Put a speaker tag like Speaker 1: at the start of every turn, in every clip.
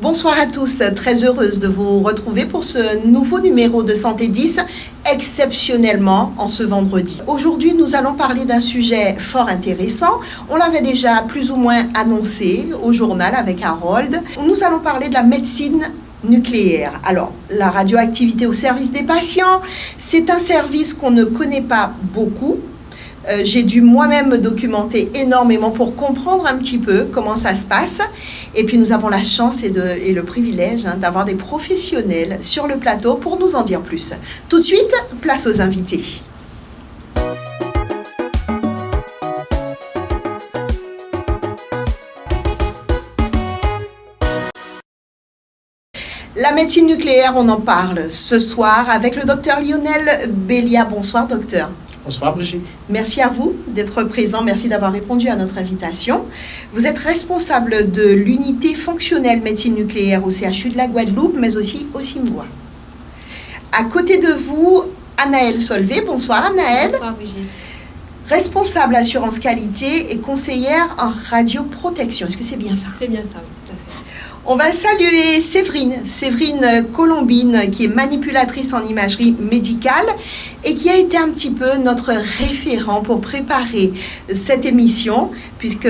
Speaker 1: Bonsoir à tous, très heureuse de vous retrouver pour ce nouveau numéro de Santé 10, exceptionnellement en ce vendredi. Aujourd'hui, nous allons parler d'un sujet fort intéressant. On l'avait déjà plus ou moins annoncé au journal avec Harold. Nous allons parler de la médecine nucléaire. Alors, la radioactivité au service des patients, c'est un service qu'on ne connaît pas beaucoup. J'ai dû moi-même me documenter énormément pour comprendre un petit peu comment ça se passe. Et puis nous avons la chance et le privilège d'avoir des professionnels sur le plateau pour nous en dire plus. Tout de suite, place aux invités. La médecine nucléaire, on en parle ce soir avec le docteur Lionel Bellia. Bonsoir docteur.
Speaker 2: Bonsoir Brigitte.
Speaker 1: Merci à vous d'être présent, merci d'avoir répondu à notre invitation. Vous êtes responsable de l'unité fonctionnelle médecine nucléaire au CHU de la Guadeloupe, mais aussi au CIMGOA. À côté de vous, Anaëlle Solvé. Bonsoir Anaëlle.
Speaker 3: Bonsoir Brigitte.
Speaker 1: Responsable assurance qualité et conseillère en radioprotection. Est-ce que c'est bien ça?
Speaker 3: C'est bien ça, oui, tout à fait.
Speaker 1: On va saluer Séverine Colombine, qui est manipulatrice en imagerie médicale et qui a été un petit peu notre référent pour préparer cette émission, puisque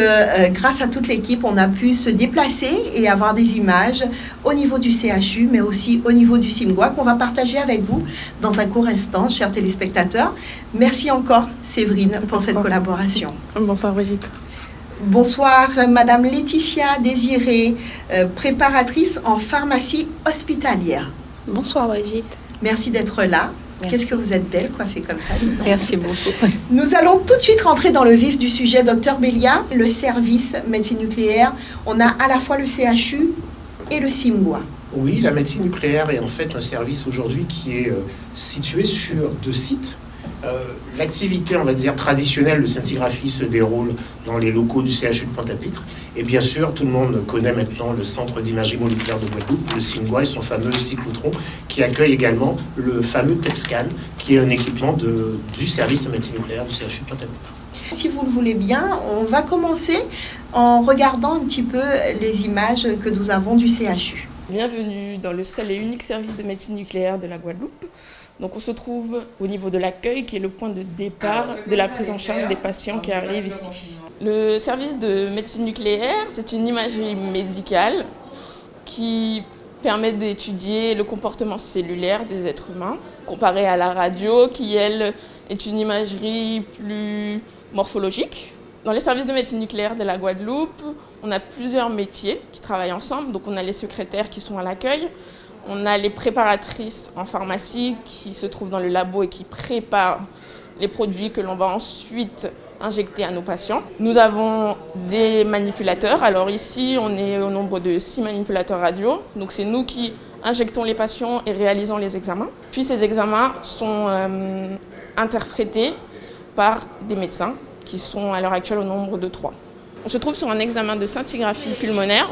Speaker 1: grâce à toute l'équipe, on a pu se déplacer et avoir des images au niveau du CHU, mais aussi au niveau du CIMGOA, qu'on va partager avec vous dans un court instant, chers téléspectateurs. Merci encore, Séverine, pour cette collaboration.
Speaker 3: Bonsoir Brigitte.
Speaker 1: Bonsoir, Madame Laetitia Désiré, préparatrice en pharmacie hospitalière.
Speaker 3: Bonsoir Brigitte.
Speaker 1: Merci d'être là.
Speaker 3: Merci.
Speaker 1: Qu'est-ce que vous êtes belle, coiffée comme ça.
Speaker 3: Merci beaucoup.
Speaker 1: Nous allons tout de suite rentrer dans le vif du sujet, docteur Bellia, le service médecine nucléaire. On a à la fois le CHU et le CIMGOA.
Speaker 2: Oui, la médecine nucléaire est en fait un service aujourd'hui qui est situé sur 2 sites. L'activité, on va dire, traditionnelle de scintigraphie se déroule dans les locaux du CHU de Pointe-à-Pitre. Et bien sûr, tout le monde connaît maintenant le centre d'imagerie moléculaire de Guadeloupe, le CIMGOA et son fameux cyclotron, qui accueille également le fameux TEPSCAN, qui est un équipement du service de médecine nucléaire du CHU de Pointe-à-Pitre.
Speaker 1: Si vous le voulez bien, on va commencer en regardant un petit peu les images que nous avons du CHU.
Speaker 4: Bienvenue dans le seul et unique service de médecine nucléaire de la Guadeloupe. Donc on se trouve au niveau de l'accueil qui est le point de départ de la prise en charge des patients qui arrivent ici. Le service de médecine nucléaire, c'est une imagerie médicale qui permet d'étudier le comportement cellulaire des êtres humains, comparé à la radio qui, elle, est une imagerie plus morphologique. Dans les services de médecine nucléaire de la Guadeloupe, on a plusieurs métiers qui travaillent ensemble. Donc on a les secrétaires qui sont à l'accueil, on a les préparatrices en pharmacie qui se trouvent dans le labo et qui préparent les produits que l'on va ensuite injecter à nos patients. Nous avons des manipulateurs. Alors ici, on est au nombre de 6 manipulateurs radio. Donc c'est nous qui injectons les patients et réalisons les examens. Puis ces examens sont interprétés par des médecins qui sont à l'heure actuelle au nombre de 3. On se trouve sur un examen de scintigraphie pulmonaire,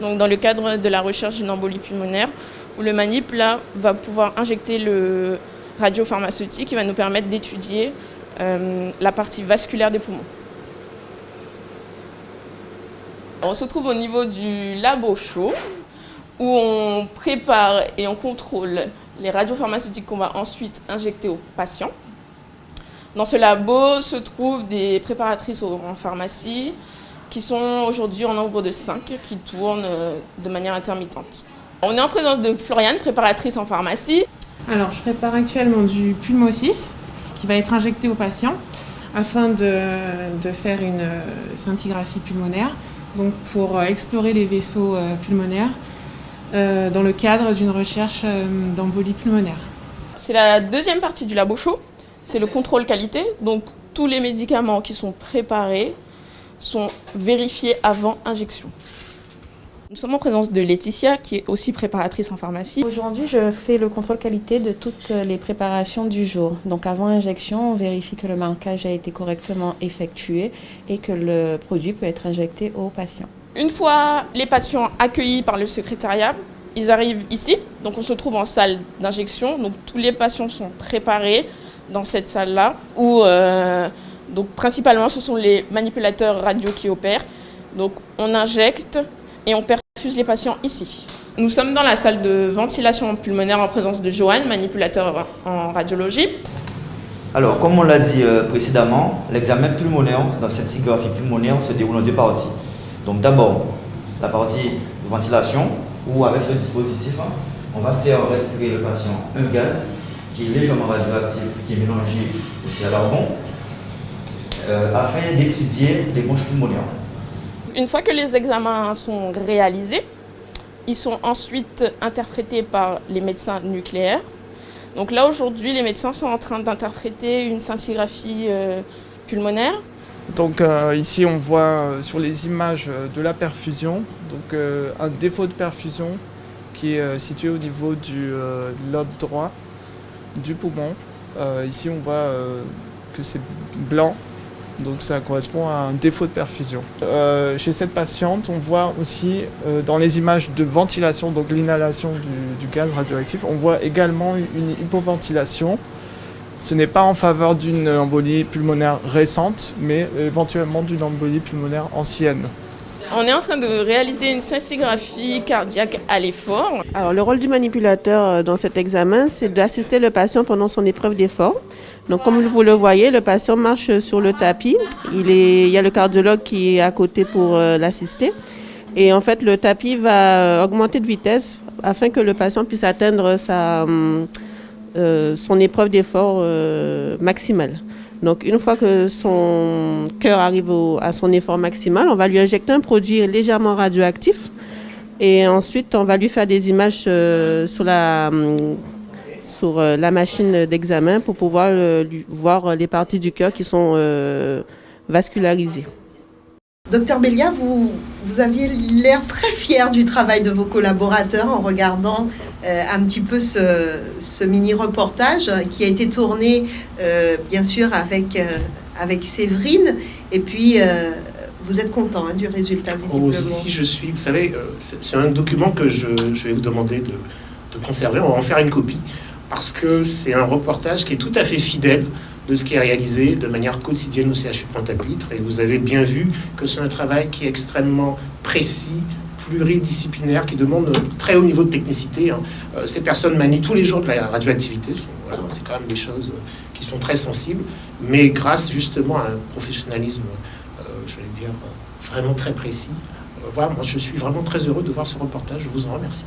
Speaker 4: donc dans le cadre de la recherche d'une embolie pulmonaire, où le manip là, va pouvoir injecter le radiopharmaceutique qui va nous permettre d'étudier la partie vasculaire des poumons. On se trouve au niveau du labo chaud, où on prépare et on contrôle les radiopharmaceutiques qu'on va ensuite injecter aux patients. Dans ce labo se trouvent des préparatrices en pharmacie qui sont aujourd'hui en nombre de 5 qui tournent de manière intermittente. On est en présence de Floriane, préparatrice en pharmacie.
Speaker 5: Alors, je prépare actuellement du Pulmo-6 qui va être injecté au patient afin de faire une scintigraphie pulmonaire, donc pour explorer les vaisseaux pulmonaires dans le cadre d'une recherche d'embolie pulmonaire.
Speaker 4: C'est la deuxième partie du labo chaud. C'est le contrôle qualité, donc tous les médicaments qui sont préparés sont vérifiés avant injection. Nous sommes en présence de Laetitia, qui est aussi préparatrice en pharmacie.
Speaker 6: Aujourd'hui, je fais le contrôle qualité de toutes les préparations du jour. Donc avant injection, on vérifie que le marquage a été correctement effectué et que le produit peut être injecté aux patients.
Speaker 4: Une fois les patients accueillis par le secrétariat, ils arrivent ici. Donc on se trouve en salle d'injection. Donc tous les patients sont préparés dans cette salle-là, où donc principalement ce sont les manipulateurs radio qui opèrent. Donc on injecte et on perfuse les patients ici. Nous sommes dans la salle de ventilation pulmonaire en présence de Johan, manipulateur en radiologie.
Speaker 7: Alors, comme on l'a dit précédemment, l'examen pulmonaire dans cette scintigraphie pulmonaire se déroule en deux parties. Donc d'abord, la partie de ventilation, où avec ce dispositif, on va faire respirer le patient un gaz qui est légèrement radioactif, qui est mélangé aussi à l'argon, afin d'étudier les bronches pulmonaires.
Speaker 4: Une fois que les examens sont réalisés, ils sont ensuite interprétés par les médecins nucléaires. Donc là, aujourd'hui, les médecins sont en train d'interpréter une scintigraphie pulmonaire.
Speaker 8: Donc ici, on voit sur les images de la perfusion, donc un défaut de perfusion qui est situé au niveau du lobe droit du poumon. Ici, on voit que c'est blanc. Donc ça correspond à un défaut de perfusion. Chez cette patiente, on voit aussi dans les images de ventilation, donc l'inhalation du gaz radioactif, on voit également une hypoventilation. Ce n'est pas en faveur d'une embolie pulmonaire récente, mais éventuellement d'une embolie pulmonaire ancienne.
Speaker 4: On est en train de réaliser une scintigraphie cardiaque à l'effort.
Speaker 3: Alors, le rôle du manipulateur dans cet examen, c'est d'assister le patient pendant son épreuve d'effort. Donc, comme vous le voyez, le patient marche sur le tapis. Il y a le cardiologue qui est à côté pour l'assister. Et en fait, le tapis va augmenter de vitesse afin que le patient puisse atteindre son épreuve d'effort maximale. Donc, une fois que son cœur arrive à son effort maximal, on va lui injecter un produit légèrement radioactif. Et ensuite, on va lui faire des images sur la machine d'examen pour pouvoir voir les parties du cœur qui sont vascularisées.
Speaker 1: Docteur Bélia, vous aviez l'air très fier du travail de vos collaborateurs en regardant un petit peu ce mini-reportage qui a été tourné, bien sûr, avec Séverine. Et puis, vous êtes content du résultat, visiblement.
Speaker 2: Si je suis. Vous savez, c'est un document que je vais vous demander de conserver. On va en faire une copie parce que c'est un reportage qui est tout à fait fidèle de ce qui est réalisé de manière quotidienne au CHU de Pointe-à-Pitre. Et vous avez bien vu que c'est un travail qui est extrêmement précis, pluridisciplinaire, qui demande très haut niveau de technicité. Ces personnes manient tous les jours de la radioactivité. Voilà, c'est quand même des choses qui sont très sensibles, mais grâce justement à un professionnalisme, je vais dire, vraiment très précis. Voilà, moi je suis vraiment très heureux de voir ce reportage. Je vous en remercie.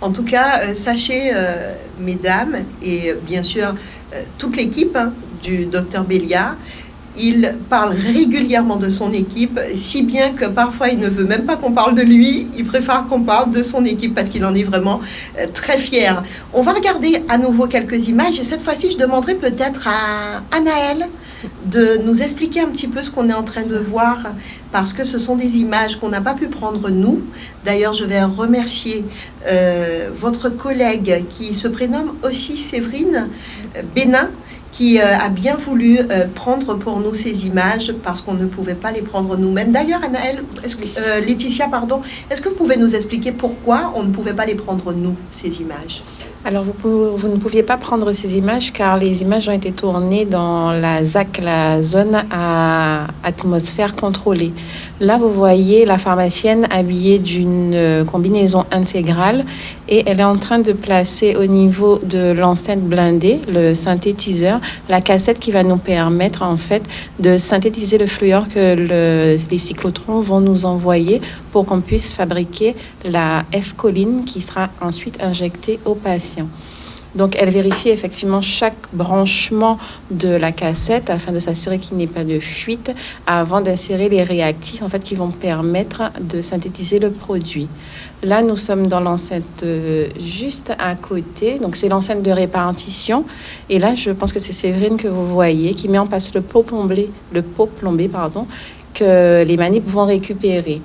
Speaker 1: En tout cas, sachez, mesdames, et bien sûr toute l'équipe du docteur Bélia, il parle régulièrement de son équipe, si bien que parfois il ne veut même pas qu'on parle de lui, il préfère qu'on parle de son équipe parce qu'il en est vraiment très fier. On va regarder à nouveau quelques images et cette fois-ci je demanderai peut-être à Anaëlle de nous expliquer un petit peu ce qu'on est en train de voir parce que ce sont des images qu'on n'a pas pu prendre nous. D'ailleurs, je vais remercier votre collègue qui se prénomme aussi Séverine Bénin, qui a bien voulu prendre pour nous ces images parce qu'on ne pouvait pas les prendre nous-mêmes. D'ailleurs, Anaëlle, Laetitia, pardon, est-ce que vous pouvez nous expliquer pourquoi on ne pouvait pas les prendre nous, ces images ?
Speaker 9: Alors, vous ne pouviez pas prendre ces images car les images ont été tournées dans la ZAC, la zone à atmosphère contrôlée. Là, vous voyez la pharmacienne habillée d'une combinaison intégrale et elle est en train de placer au niveau de l'enceinte blindée, le synthétiseur, la cassette qui va nous permettre en fait de synthétiser le fluor que les cyclotrons vont nous envoyer pour qu'on puisse fabriquer la F-choline qui sera ensuite injectée au patient. Donc, elle vérifie effectivement chaque branchement de la cassette afin de s'assurer qu'il n'y ait pas de fuite avant d'insérer les réactifs en fait, qui vont permettre de synthétiser le produit. Là, nous sommes dans l'enceinte juste à côté. Donc, c'est l'enceinte de répartition. Et là, je pense que c'est Séverine que vous voyez qui met en place le pot plombé, que les manips vont récupérer.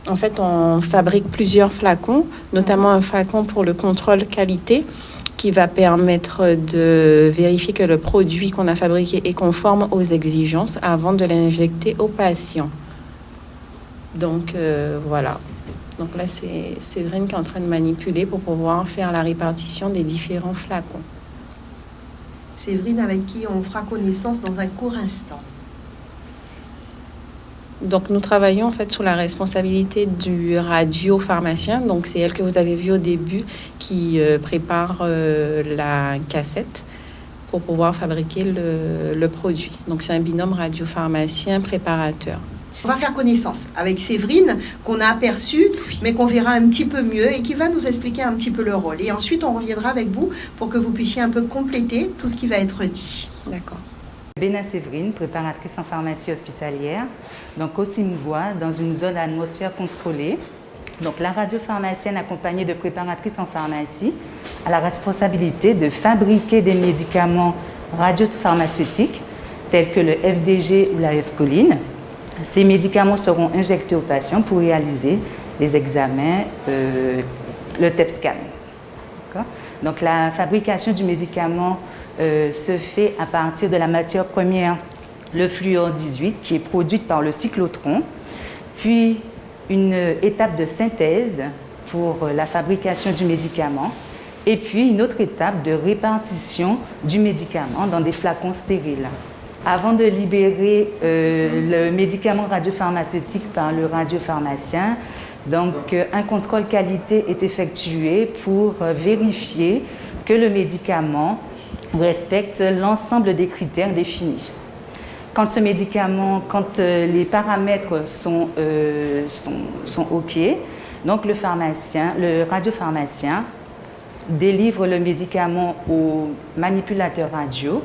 Speaker 9: En fait, on fabrique plusieurs flacons, notamment un flacon pour le contrôle qualité qui va permettre de vérifier que le produit qu'on a fabriqué est conforme aux exigences avant de l'injecter au patient. Donc, voilà. Donc là, c'est Séverine qui est en train de manipuler pour pouvoir faire la répartition des différents flacons.
Speaker 1: Séverine avec qui on fera connaissance dans un court instant.
Speaker 9: Donc nous travaillons en fait sous la responsabilité du radiopharmacien. Donc c'est elle que vous avez vue au début qui prépare la cassette pour pouvoir fabriquer le produit. Donc c'est un binôme radiopharmacien-préparateur.
Speaker 1: On va faire connaissance avec Séverine, qu'on a aperçue, mais qu'on verra un petit peu mieux et qui va nous expliquer un petit peu le rôle. Et ensuite, on reviendra avec vous pour que vous puissiez un peu compléter tout ce qui va être dit.
Speaker 9: D'accord.
Speaker 10: Béna Séverine, préparatrice en pharmacie hospitalière, donc au Simgois, dans une zone à atmosphère contrôlée. Donc la radiopharmacienne accompagnée de préparatrices en pharmacie a la responsabilité de fabriquer des médicaments radiopharmaceutiques tels que le FDG ou la F-choline. Ces médicaments seront injectés aux patients pour réaliser les examens, le TEP-scan. Donc la fabrication du médicament se fait à partir de la matière première, le fluor 18, qui est produite par le cyclotron, puis une étape de synthèse pour la fabrication du médicament, et puis une autre étape de répartition du médicament dans des flacons stériles. Avant de libérer le médicament radiopharmaceutique par le radiopharmacien, donc un contrôle qualité est effectué pour vérifier que le médicament respecte l'ensemble des critères définis. Quand les paramètres sont OK, donc le radiopharmacien délivre le médicament au manipulateur radio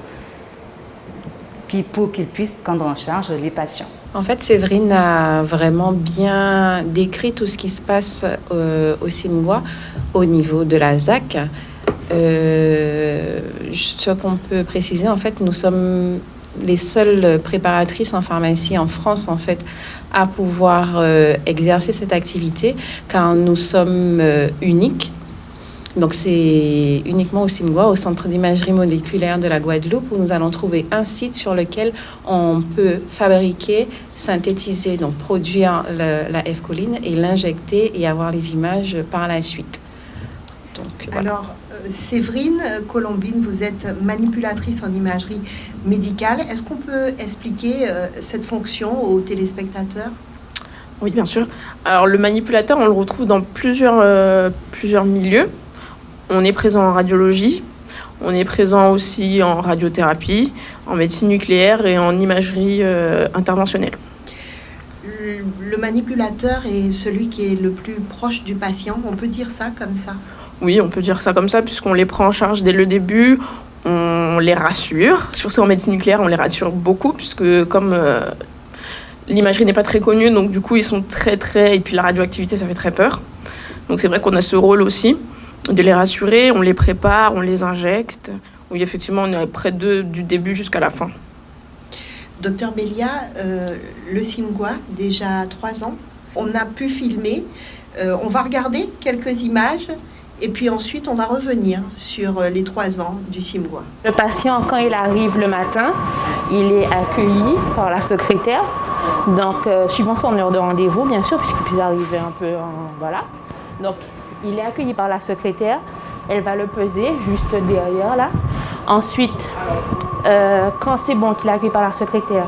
Speaker 10: pour qu'il puisse prendre en charge les patients.
Speaker 9: En fait, Séverine a vraiment bien décrit tout ce qui se passe au Simgois au niveau de la ZAC. Ce qu'on peut préciser, en fait, nous sommes les seules préparatrices en pharmacie en France, en fait, à pouvoir exercer cette activité, car nous sommes uniques. Donc, c'est uniquement au Simgois, au Centre d'imagerie moléculaire de la Guadeloupe, où nous allons trouver un site sur lequel on peut fabriquer, synthétiser, donc produire la F-choline et l'injecter et avoir les images par la suite. Donc, voilà.
Speaker 1: Alors, Séverine Colombine, vous êtes manipulatrice en imagerie médicale. Est-ce qu'on peut expliquer cette fonction aux téléspectateurs ?
Speaker 4: Oui, bien sûr. Alors, le manipulateur, on le retrouve dans plusieurs milieux. On est présent en radiologie, on est présent aussi en radiothérapie, en médecine nucléaire et en imagerie interventionnelle.
Speaker 1: Le manipulateur est celui qui est le plus proche du patient, on peut dire ça comme ça ?
Speaker 4: Oui, on peut dire ça comme ça, puisqu'on les prend en charge dès le début, on les rassure. Surtout en médecine nucléaire, on les rassure beaucoup, puisque comme l'imagerie n'est pas très connue, donc du coup, ils sont et puis la radioactivité, ça fait très peur. Donc c'est vrai qu'on a ce rôle aussi de les rassurer, on les prépare, on les injecte. Oui, effectivement, on est près d'eux du début jusqu'à la fin.
Speaker 1: Docteur Bélia, le Simgois, déjà 3 ans, on a pu filmer. On va regarder quelques images et puis ensuite on va revenir sur les 3 ans du Simgois.
Speaker 11: Le patient, quand il arrive le matin, il est accueilli par la secrétaire. Donc, suivant son heure de rendez-vous, bien sûr, puisqu'il puisse arriver un peu voilà. Donc, il est accueilli par la secrétaire. Elle va le peser juste derrière là. Ensuite, quand c'est bon qu'il est accueilli par la secrétaire,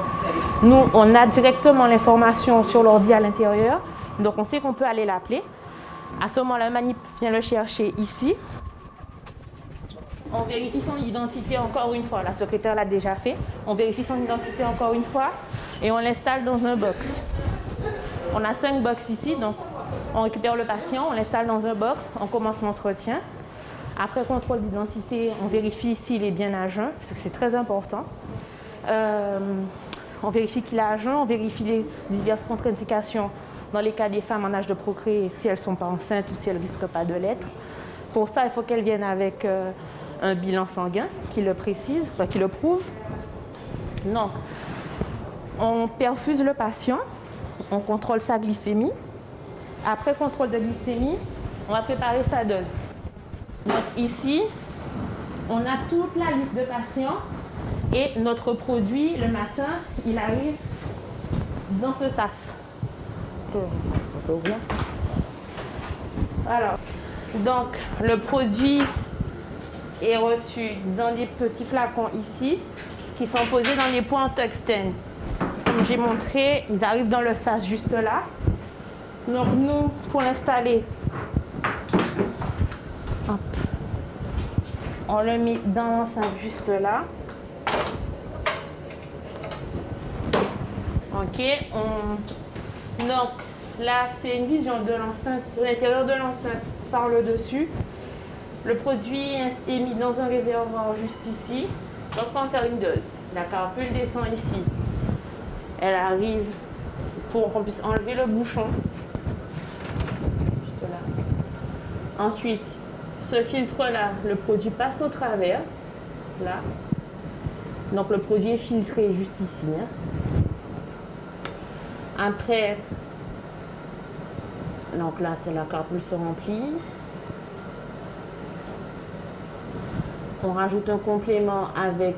Speaker 11: nous, on a directement l'information sur l'ordi à l'intérieur. Donc, on sait qu'on peut aller l'appeler. À ce moment-là, le manip vient le chercher ici. On vérifie son identité encore une fois. La secrétaire l'a déjà fait. On vérifie son identité encore une fois et on l'installe dans un box. On a 5 box ici, donc on récupère le patient, on l'installe dans un box, on commence l'entretien. Après contrôle d'identité, on vérifie s'il est bien à jeun, parce que c'est très important. On vérifie qu'il est à jeun, on vérifie les diverses contre-indications dans les cas des femmes en âge de procréer, si elles ne sont pas enceintes ou si elles ne risquent pas de l'être. Pour ça, il faut qu'elles viennent avec un bilan sanguin qui le précise, enfin, qui le prouve. Donc, on perfuse le patient, on contrôle sa glycémie. Après contrôle de glycémie, on va préparer sa dose. Donc ici, on a toute la liste de patients et notre produit, le matin, il arrive dans ce sas. On peut ouvrir. Alors, donc le produit est reçu dans des petits flacons ici qui sont posés dans des points tungstène. comme j'ai montré, ils arrivent dans le sas juste là. Donc nous, pour l'installer, hop, on le met dans l'enceinte juste là. Ok, donc là c'est une vision de l'enceinte, de l'intérieur de l'enceinte par le dessus. Le produit est mis dans un réservoir juste ici. Lorsqu'on va faire une dose, la carapule descend ici. Elle arrive pour qu'on puisse enlever le bouchon. Juste là. Ensuite, ce filtre-là, le produit passe au travers. Là. Donc le produit est filtré juste ici. Hein. Après, donc là, c'est la carapule se remplit. On rajoute un complément avec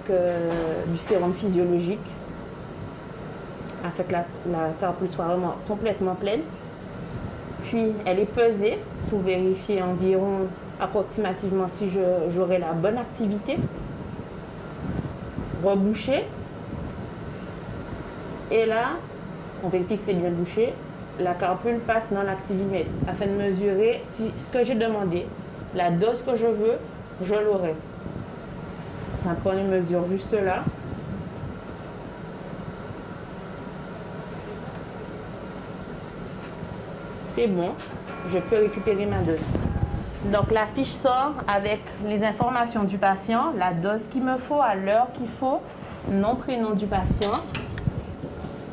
Speaker 11: du sérum physiologique afin que la carapule soit vraiment complètement pleine. Puis elle est pesée pour vérifier environ approximativement si j'aurai la bonne activité. Reboucher. Et là, on vérifie que c'est bien bouché. La carapule passe dans l'activimètre afin de mesurer si ce que j'ai demandé, la dose que je veux, je l'aurai. On prend une mesure juste là. C'est bon, je peux récupérer ma dose. Donc la fiche sort avec les informations du patient, la dose qu'il me faut, à l'heure qu'il faut, nom, prénom du patient.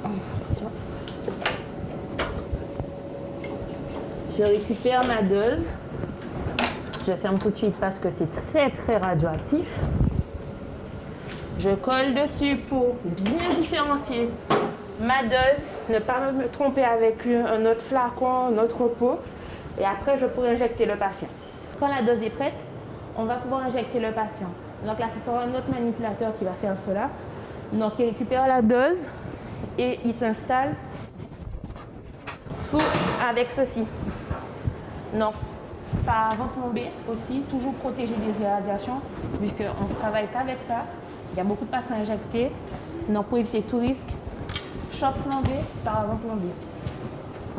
Speaker 11: Attention. Je récupère ma dose. Je ferme tout de suite parce que c'est très très radioactif. Je colle dessus pour bien différencier ma dose, ne pas me tromper avec un autre flacon, un autre pot. Et après, je pourrai injecter le patient. Quand la dose est prête, on va pouvoir injecter le patient. Donc là, ce sera un autre manipulateur qui va faire cela. Donc, il récupère la dose et il s'installe avec ceci. Donc, par avant plombé aussi, toujours protégé des irradiations, vu qu'on ne travaille qu'avec ça. Il y a beaucoup de patients injectés. Donc, pour éviter tout risque, choc plombé, par avant plombé.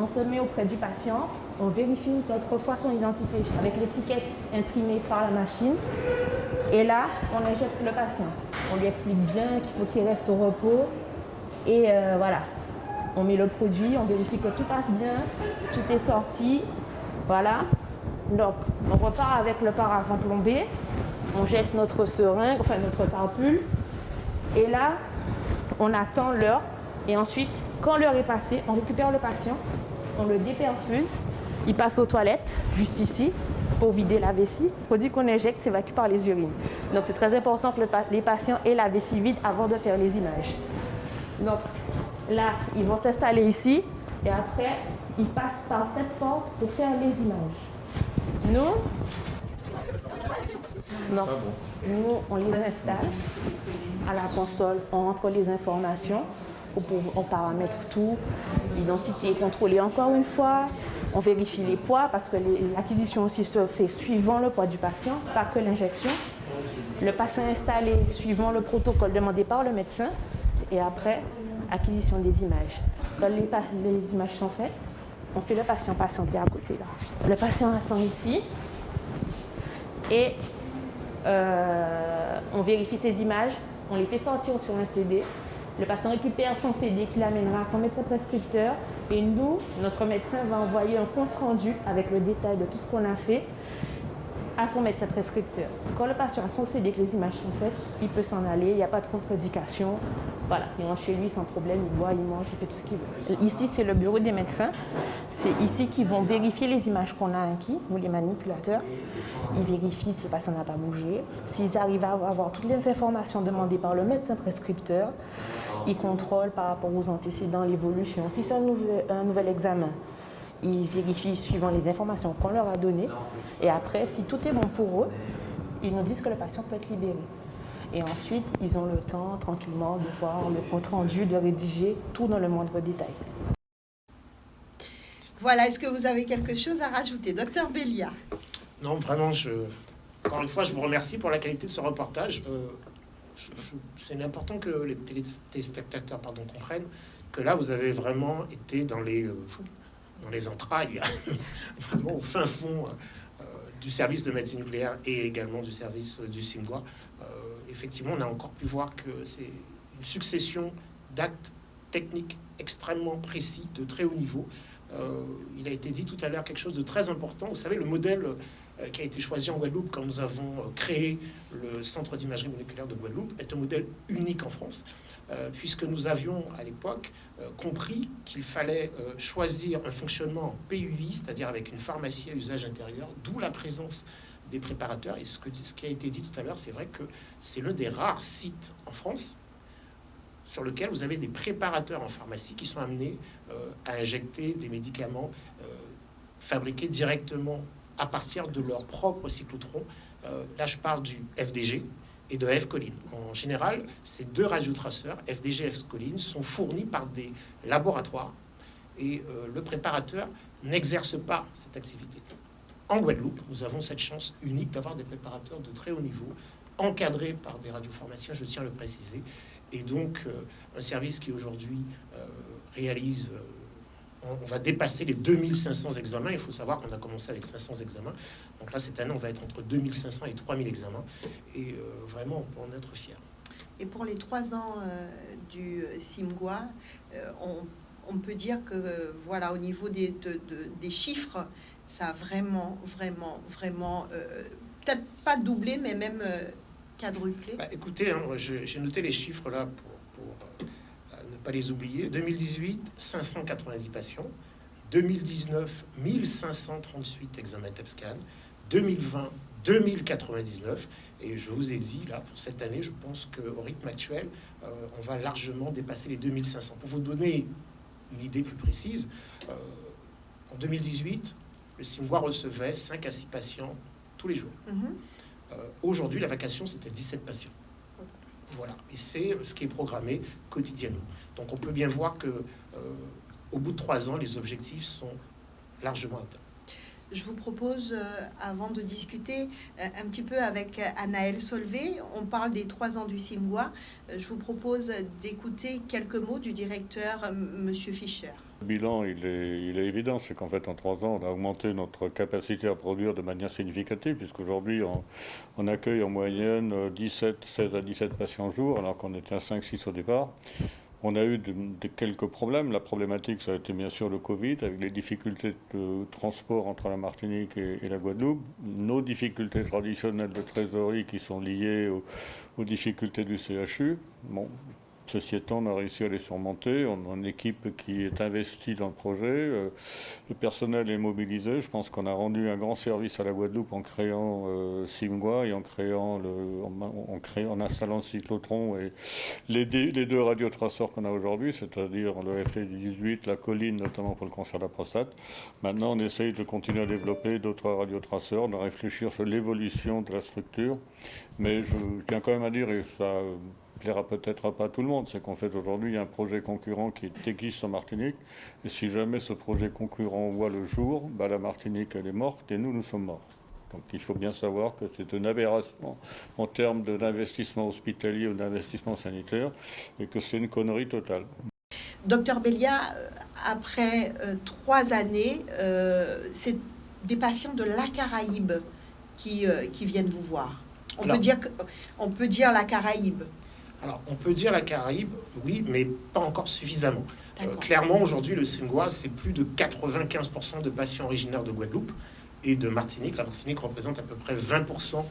Speaker 11: On se met auprès du patient, on vérifie d'autres fois son identité avec l'étiquette imprimée par la machine. Et là, on injecte le patient. On lui explique bien qu'il faut qu'il reste au repos. Et voilà, on met le produit, on vérifie que tout passe bien, tout est sorti. Voilà. Donc, on repart avec le paravent plombé. On jette notre seringue, enfin notre carapule. Et là, on attend l'heure. Et ensuite, quand l'heure est passée, on récupère le patient, on le déperfuse. Il passe aux toilettes, juste ici, pour vider la vessie. Le produit qu'on injecte s'évacue par les urines. Donc, c'est très important que les patients aient la vessie vide avant de faire les images. Donc, là, ils vont s'installer ici. Et après, ils passent par cette porte pour faire les images. Nous, on les installe à la console, on rentre les informations, on paramètre tout, l'identité est contrôlée encore une fois, on vérifie les poids parce que l'acquisition aussi se fait suivant le poids du patient, pas que l'injection. Le patient est installé suivant le protocole demandé par le médecin et après, acquisition des images. Quand les images sont faites, on fait le patient patienter à côté là. Le patient attend ici et on vérifie ses images, on les fait sortir sur un CD. Le patient récupère son CD qu'il amènera à son médecin prescripteur et nous, notre médecin va envoyer un compte rendu avec le détail de tout ce qu'on a fait à son médecin prescripteur. Quand le patient a son CD, que les images sont faites, il peut s'en aller, il n'y a pas de contre-indication. Voilà, il rentre chez lui sans problème, il boit, il mange, il fait tout ce qu'il veut. Ici, c'est le bureau des médecins. C'est ici qu'ils vont vérifier les images qu'on a acquises, nous les manipulateurs. Ils vérifient si le patient n'a pas bougé. S'ils arrivent à avoir toutes les informations demandées par le médecin prescripteur, ils contrôlent par rapport aux antécédents, l'évolution. Si c'est un nouvel examen, ils vérifient suivant les informations qu'on leur a données. Et après, si tout est bon pour eux, ils nous disent que le patient peut être libéré. Et ensuite, ils ont le temps tranquillement de voir le compte rendu, de rédiger tout dans le moindre détail.
Speaker 1: Voilà, est-ce que vous avez quelque chose à rajouter, Docteur Bélia?
Speaker 2: Non, vraiment, encore une fois, je vous remercie pour la qualité de ce reportage. c'est important que les téléspectateurs comprennent que là, vous avez vraiment été dans les entrailles, vraiment au fin fond du service de médecine nucléaire et également du service du CIMGUA. Effectivement, on a encore pu voir que c'est une succession d'actes techniques extrêmement précis, de très haut niveau. Il a été dit tout à l'heure quelque chose de très important. Vous savez, le modèle qui a été choisi en Guadeloupe quand nous avons créé le Centre d'imagerie moléculaire de Guadeloupe est un modèle unique en France, puisque nous avions à l'époque compris qu'il fallait choisir un fonctionnement en PUI, c'est-à-dire avec une pharmacie à usage intérieur, d'où la présence des préparateurs. Et ce qui a été dit tout à l'heure, c'est vrai que c'est l'un des rares sites en France sur lequel vous avez des préparateurs en pharmacie qui sont amenés à injecter des médicaments fabriqués directement à partir de leur propre cyclotron. Là, je parle du FDG et de F-choline. En général, ces deux radiotraceurs, FDG et F-choline, sont fournis par des laboratoires et le préparateur n'exerce pas cette activité. En Guadeloupe, nous avons cette chance unique d'avoir des préparateurs de très haut niveau, encadrés par des radiopharmaciens, je tiens à le préciser, et donc un service qui aujourd'hui réalise, on va dépasser les 2500 examens. Il faut savoir qu'on a commencé avec 500 examens, donc là cette année on va être entre 2500 et 3000 examens, et vraiment on peut en être fier.
Speaker 1: Et pour les 3 ans du CIMGUA, on peut dire que voilà, au niveau des chiffres, ça a vraiment peut-être pas doublé, mais même quadruplé.
Speaker 2: Écoutez, j'ai noté les chiffres là pour ne pas les oublier. 2018, 590 patients. 2019, 1538 examens TEP-scan. 2020, 2099. Et je vous ai dit, là, pour cette année, je pense qu'au rythme actuel, on va largement dépasser les 2500. Pour vous donner une idée plus précise, en 2018, le CIMGUA recevait 5 à 6 patients tous les jours. Aujourd'hui, la vacation, c'était 17 patients. Voilà. Et c'est ce qui est programmé quotidiennement. Donc, on peut bien voir que au bout de 3 ans, les objectifs sont largement atteints.
Speaker 1: Je vous propose, avant de discuter un petit peu avec Anaëlle Solvay, on parle des 3 ans du CIMGUA. Je vous propose d'écouter quelques mots du directeur, Monsieur Fischer.
Speaker 12: Le bilan, il est évident, c'est qu'en fait, en 3 ans, on a augmenté notre capacité à produire de manière significative, puisqu'aujourd'hui, on accueille en moyenne 16 à 17 patients jour, alors qu'on était à 5-6 au départ. On a eu quelques problèmes. La problématique, ça a été bien sûr le Covid, avec les difficultés de transport entre la Martinique et la Guadeloupe, nos difficultés traditionnelles de trésorerie qui sont liées aux difficultés du CHU. Bon, ceci étant, on a réussi à les surmonter. On a une équipe qui est investie dans le projet. Le personnel est mobilisé. Je pense qu'on a rendu un grand service à la Guadeloupe en créant CIMGUA et en installant le cyclotron et les 2 radiotraceurs qu'on a aujourd'hui, c'est-à-dire le FD18, la colline, notamment pour le cancer de la prostate. Maintenant, on essaye de continuer à développer d'autres radiotraceurs, de réfléchir sur l'évolution de la structure. Mais je tiens quand même à dire, et ça plaira peut-être pas à tout le monde, c'est qu'en fait aujourd'hui il y a un projet concurrent qui existe en Martinique, et si jamais ce projet concurrent voit le jour, la Martinique elle est morte et nous sommes morts. Donc il faut bien savoir que c'est une aberration en termes d'investissement hospitalier ou d'investissement sanitaire, et que c'est une connerie totale.
Speaker 1: Docteur Bellia, après 3 années, c'est des patients de la Caraïbe qui viennent vous voir. On peut dire la Caraïbe.
Speaker 2: Alors, on peut dire la Caraïbe, oui, mais pas encore suffisamment. Clairement, aujourd'hui, le CIMGUA, c'est plus de 95% de patients originaires de Guadeloupe et de Martinique. La Martinique représente à peu près 20%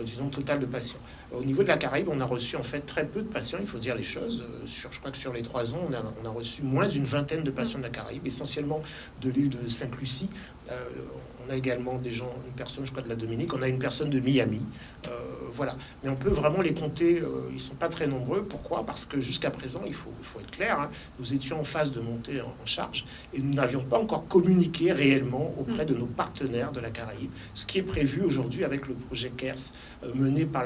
Speaker 2: du nombre total de patients. Au niveau de la Caraïbe, on a reçu en fait très peu de patients, il faut dire les choses. Je crois que sur les 3 ans, on a reçu moins d'une vingtaine de patients de la Caraïbe, essentiellement de l'île de Sainte-Lucie. On a également une personne, je crois, de la Dominique. On a une personne de Miami. Voilà. Mais on peut vraiment les compter. Ils ne sont pas très nombreux. Pourquoi ? Parce que jusqu'à présent, il faut être clair, nous étions en phase de montée en charge et nous n'avions pas encore communiqué réellement auprès de nos partenaires de la Caraïbe. Ce qui est prévu aujourd'hui avec le projet CARES mené par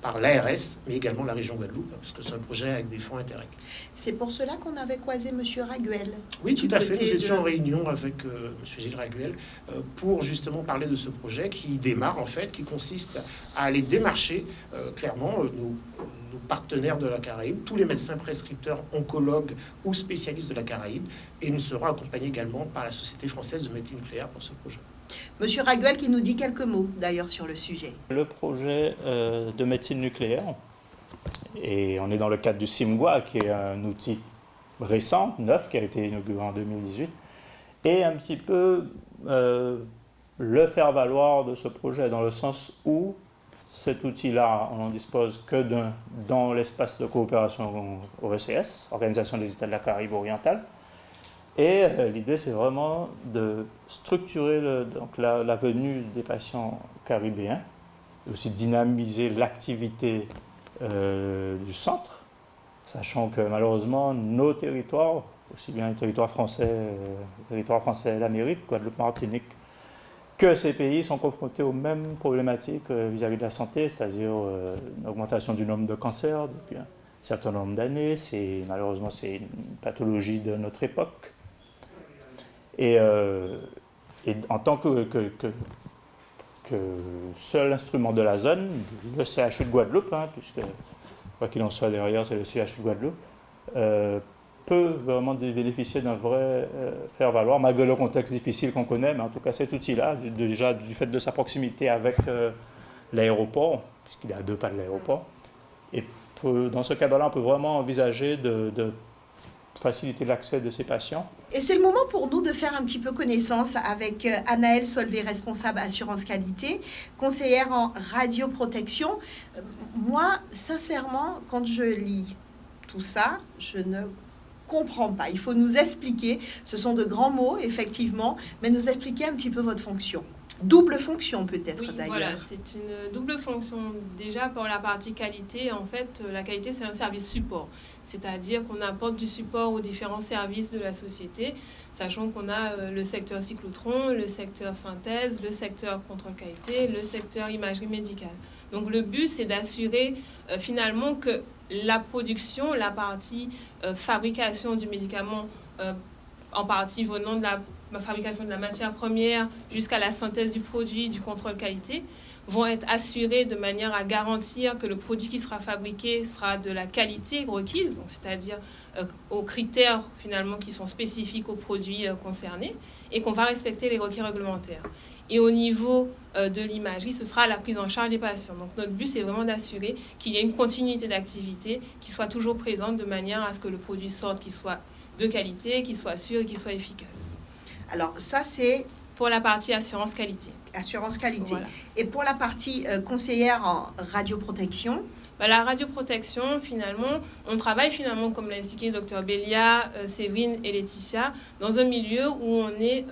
Speaker 2: par l'ARS, mais également la région Guadeloupe, parce que c'est un projet avec des fonds Interreg.
Speaker 1: C'est pour cela qu'on avait croisé M. Raguel.
Speaker 2: Oui, tout à fait. Nous étions en réunion avec M. Gilles Raguel pour justement parler de ce projet qui démarre, en fait, qui consiste à aller démarcher clairement nos partenaires de la Caraïbe, tous les médecins prescripteurs, oncologues ou spécialistes de la Caraïbe, et nous serons accompagnés également par la Société française de médecine nucléaire pour ce projet.
Speaker 1: Monsieur Raguel qui nous dit quelques mots d'ailleurs sur le sujet.
Speaker 13: Le projet de médecine nucléaire, et on est dans le cadre du CIMGUA, qui est un outil récent, neuf, qui a été inauguré en 2018, et un petit peu le faire valoir de ce projet, dans le sens où cet outil-là, on n'en dispose que dans l'espace de coopération OECS, Organisation des États de la Caraïbe orientale. Et l'idée, c'est vraiment de structurer la venue des patients caribéens, et aussi dynamiser l'activité du centre, sachant que malheureusement, nos territoires, aussi bien les territoires français d'Amérique, Guadeloupe, Martinique, que ces pays sont confrontés aux mêmes problématiques vis-à-vis de la santé, c'est-à-dire une augmentation du nombre de cancers depuis un certain nombre d'années. Malheureusement, c'est une pathologie de notre époque. Et en tant que seul instrument de la zone, le CHU de Guadeloupe, puisque quoi qu'il en soit derrière, c'est le CHU de Guadeloupe, peut vraiment bénéficier d'un vrai faire-valoir, malgré le contexte difficile qu'on connaît, mais en tout cas cet outil-là, déjà du fait de sa proximité avec l'aéroport, puisqu'il est à 2 pas de l'aéroport, et dans ce cadre-là, on peut vraiment envisager de faciliter l'accès de ces patients.
Speaker 1: Et c'est le moment pour nous de faire un petit peu connaissance avec Anaëlle Solvé, responsable assurance qualité, conseillère en radioprotection. Moi, sincèrement, quand je lis tout ça, je ne comprends pas. Il faut nous expliquer. Ce sont de grands mots, effectivement, mais nous expliquer un petit peu votre fonction. Double fonction peut-être,
Speaker 14: oui,
Speaker 1: d'ailleurs.
Speaker 14: Voilà, c'est une double fonction. Déjà, pour la partie qualité, en fait, la qualité, c'est un service support. C'est-à-dire qu'on apporte du support aux différents services de la société, sachant qu'on a le secteur cyclotron, le secteur synthèse, le secteur contrôle qualité, le secteur imagerie médicale. Donc le but, c'est d'assurer finalement que la production, la partie fabrication du médicament, en partie venant de la fabrication de la matière première jusqu'à la synthèse du produit, du contrôle qualité, vont être assurés de manière à garantir que le produit qui sera fabriqué sera de la qualité requise, c'est-à-dire aux critères finalement qui sont spécifiques aux produits concernés, et qu'on va respecter les requis réglementaires. Et au niveau de l'imagerie, ce sera la prise en charge des patients. Donc notre but, c'est vraiment d'assurer qu'il y ait une continuité d'activité qui soit toujours présente de manière à ce que le produit sorte, qu'il soit de qualité, qu'il soit sûr et qu'il soit efficace.
Speaker 1: Alors ça, c'est
Speaker 14: pour la partie assurance qualité.
Speaker 1: Assurance qualité.
Speaker 14: Voilà.
Speaker 1: Et pour la partie conseillère en radioprotection?
Speaker 14: La radioprotection, finalement, on travaille finalement, comme l'a expliqué Dr Bélia, Séverine et Laetitia, dans un milieu où on est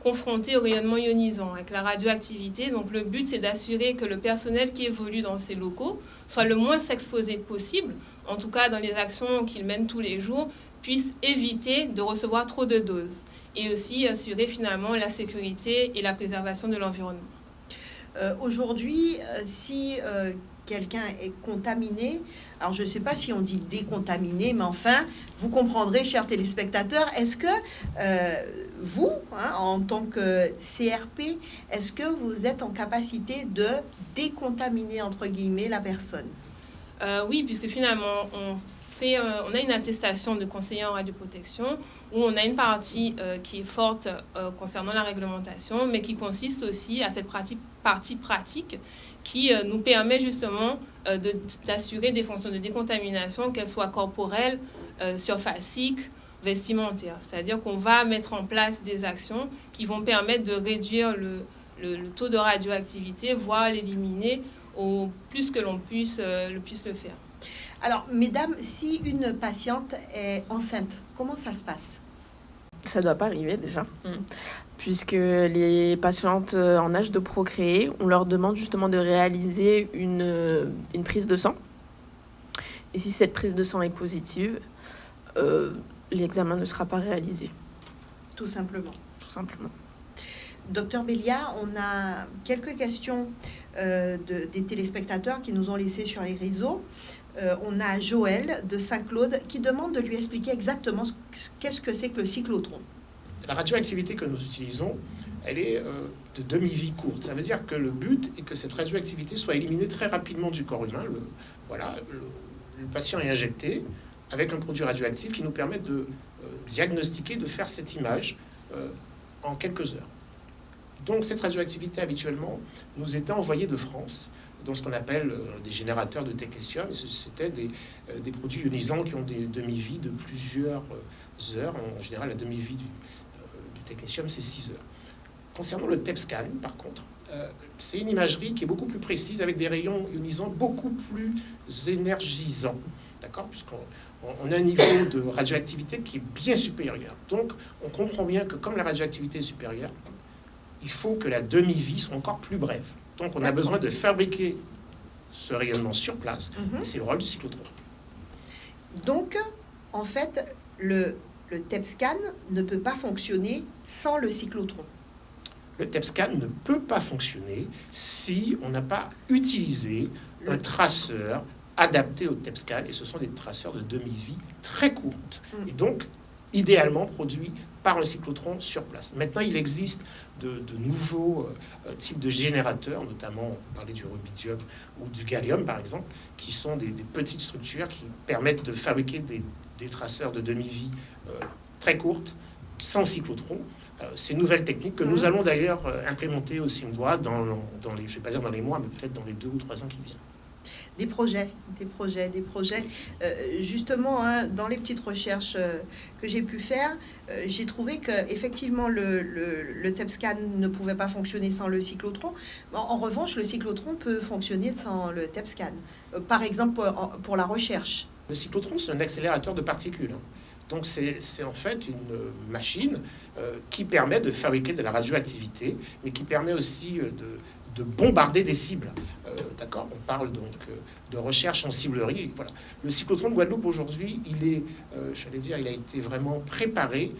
Speaker 14: confronté au rayonnement ionisant avec la radioactivité. Donc le but, c'est d'assurer que le personnel qui évolue dans ces locaux soit le moins exposé possible, en tout cas dans les actions qu'il mène tous les jours, puisse éviter de recevoir trop de doses, et aussi assurer finalement la sécurité et la préservation de l'environnement.
Speaker 1: Aujourd'hui, si quelqu'un est contaminé, alors je ne sais pas si on dit décontaminé, mais enfin, vous comprendrez, chers téléspectateurs, est-ce que vous, en tant que CRP, est-ce que vous êtes en capacité de décontaminer, entre guillemets, la personne?
Speaker 14: Oui, puisque finalement, on a une attestation de conseiller en radioprotection où on a une partie qui est forte concernant la réglementation, mais qui consiste aussi à cette partie pratique qui nous permet justement d'assurer des fonctions de décontamination, qu'elles soient corporelles, surfaciques, vestimentaires. C'est-à-dire qu'on va mettre en place des actions qui vont permettre de réduire le taux de radioactivité, voire l'éliminer au plus que l'on puisse le faire.
Speaker 1: Alors, mesdames, si une patiente est enceinte, comment ça se passe?
Speaker 4: Ça ne doit pas arriver déjà, puisque les patientes en âge de procréer, on leur demande justement de réaliser une prise de sang. Et si cette prise de sang est positive, l'examen ne sera pas réalisé.
Speaker 1: Tout simplement.
Speaker 4: Tout simplement.
Speaker 1: Docteur Béliard, on a quelques questions des téléspectateurs qui nous ont laissées sur les réseaux. On a Joël de Saint-Claude qui demande de lui expliquer exactement qu'est-ce que c'est que le cyclotron.
Speaker 2: La radioactivité que nous utilisons, elle est de demi-vie courte. Ça veut dire que le but est que cette radioactivité soit éliminée très rapidement du corps humain. Le patient est injecté avec un produit radioactif qui nous permet de diagnostiquer, de faire cette image en quelques heures. Donc cette radioactivité, habituellement, nous était envoyée de France dans ce qu'on appelle des générateurs de technétium. C'était des produits ionisants qui ont des demi-vies de plusieurs heures. En général, la demi-vie du technétium, c'est 6 heures. Concernant le TEP-scan, par contre, c'est une imagerie qui est beaucoup plus précise, avec des rayons ionisants beaucoup plus énergisants, d'accord, puisqu'on a un niveau de radioactivité qui est bien supérieur. Donc, on comprend bien que comme la radioactivité est supérieure, il faut que la demi-vie soit encore plus brève. Donc, on a besoin de fabriquer ce rayonnement sur place, et c'est le rôle du cyclotron.
Speaker 1: Donc, en fait, le TEP-scan ne peut pas fonctionner sans le cyclotron.
Speaker 2: Le TEP-scan ne peut pas fonctionner si on n'a pas utilisé un traceur adapté au TEP-scan, et ce sont des traceurs de demi-vie très courtes, et donc idéalement produits par un cyclotron sur place. Maintenant, il existe de nouveaux types de générateurs, notamment on parlait du rubidium ou du gallium par exemple, qui sont des petites structures qui permettent de fabriquer des traceurs de demi-vie très courtes, sans cyclotron. C'est une nouvelle technique que nous allons d'ailleurs implémenter au CIMGOA dans les, je ne vais pas dire dans les mois, mais peut-être dans les 2 ou 3 ans qui viennent.
Speaker 1: Des projets. Justement, dans les petites recherches que j'ai pu faire, j'ai trouvé qu'effectivement le TEP-scan ne pouvait pas fonctionner sans le cyclotron. En revanche, le cyclotron peut fonctionner sans le TEP-scan. Par exemple, pour la recherche.
Speaker 2: Le cyclotron, c'est un accélérateur de particules. Donc c'est en fait une machine qui permet de fabriquer de la radioactivité, mais qui permet aussi de bombarder des cibles. D'accord ? On parle donc de recherche en ciblerie. Voilà. Le cyclotron de Guadeloupe aujourd'hui, il a été vraiment préparé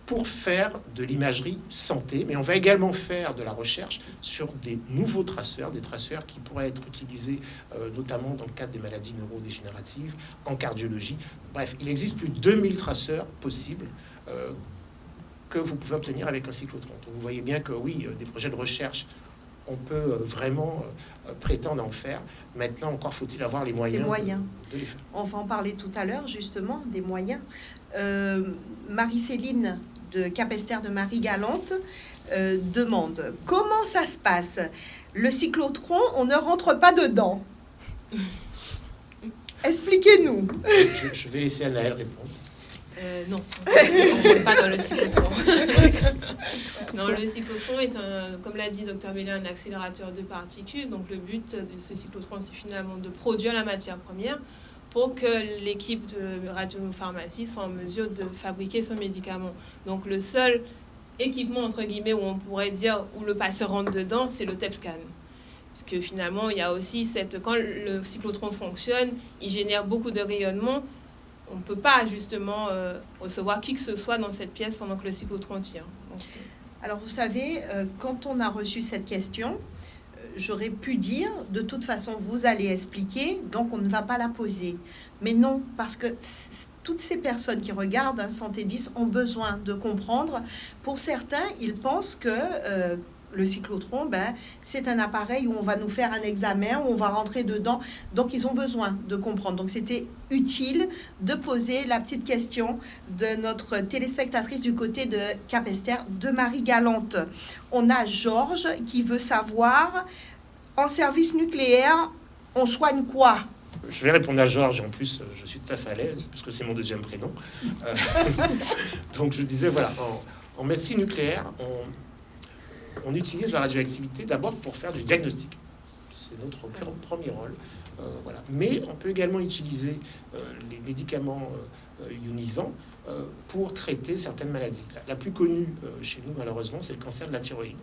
Speaker 2: pour faire de l'imagerie santé, mais on va également faire de la recherche sur des nouveaux traceurs, des traceurs qui pourraient être utilisés notamment dans le cadre des maladies neurodégénératives, en cardiologie. Bref, il existe plus de 2000 traceurs possibles que vous pouvez obtenir avec un cyclotron. Donc vous voyez bien que oui, des projets de recherche, on peut vraiment prétendre en faire. Maintenant, encore faut-il avoir les moyens. De les faire.
Speaker 1: On va en parler tout à l'heure, justement, des moyens. Marie-Céline de Capester de Marie-Galante demande comment ça se passe. Le cyclotron, on ne rentre pas dedans. Expliquez-nous.
Speaker 2: Je vais laisser Anaëlle répondre.
Speaker 14: Non, on ne rentre pas dans le cyclotron. Non, le cyclotron est, comme l'a dit Dr Béliard, un accélérateur de particules. Donc le but de ce cyclotron, c'est finalement de produire la matière première pour que l'équipe de radiopharmacie soit en mesure de fabriquer son médicament. Donc le seul équipement, entre guillemets, où on pourrait dire où le patient rentre dedans, c'est le TEP-scan. Parce que finalement, il y a aussi quand le cyclotron fonctionne, il génère beaucoup de rayonnement. On ne peut pas justement recevoir qui que ce soit dans cette pièce pendant que le cyclotron tire. Donc,
Speaker 1: alors vous savez, quand on a reçu cette question, j'aurais pu dire, de toute façon, vous allez expliquer, donc on ne va pas la poser. Mais non, parce que toutes ces personnes qui regardent Santé 10 ont besoin de comprendre. Pour certains, ils pensent que le cyclotron, c'est un appareil où on va nous faire un examen, où on va rentrer dedans. Donc, ils ont besoin de comprendre. Donc, c'était utile de poser la petite question de notre téléspectatrice du côté de Capester, de Marie-Galante. On a Georges qui veut savoir, en service nucléaire, on soigne quoi ?
Speaker 2: Je vais répondre à Georges, en plus, je suis tout à fait à l'aise, parce que c'est mon deuxième prénom. Donc, je disais, voilà, en médecine nucléaire, on utilise la radioactivité d'abord pour faire du diagnostic. C'est notre premier rôle. Voilà. Mais on peut également utiliser les médicaments ionisants pour traiter certaines maladies. La plus connue chez nous, malheureusement, c'est le cancer de la thyroïde.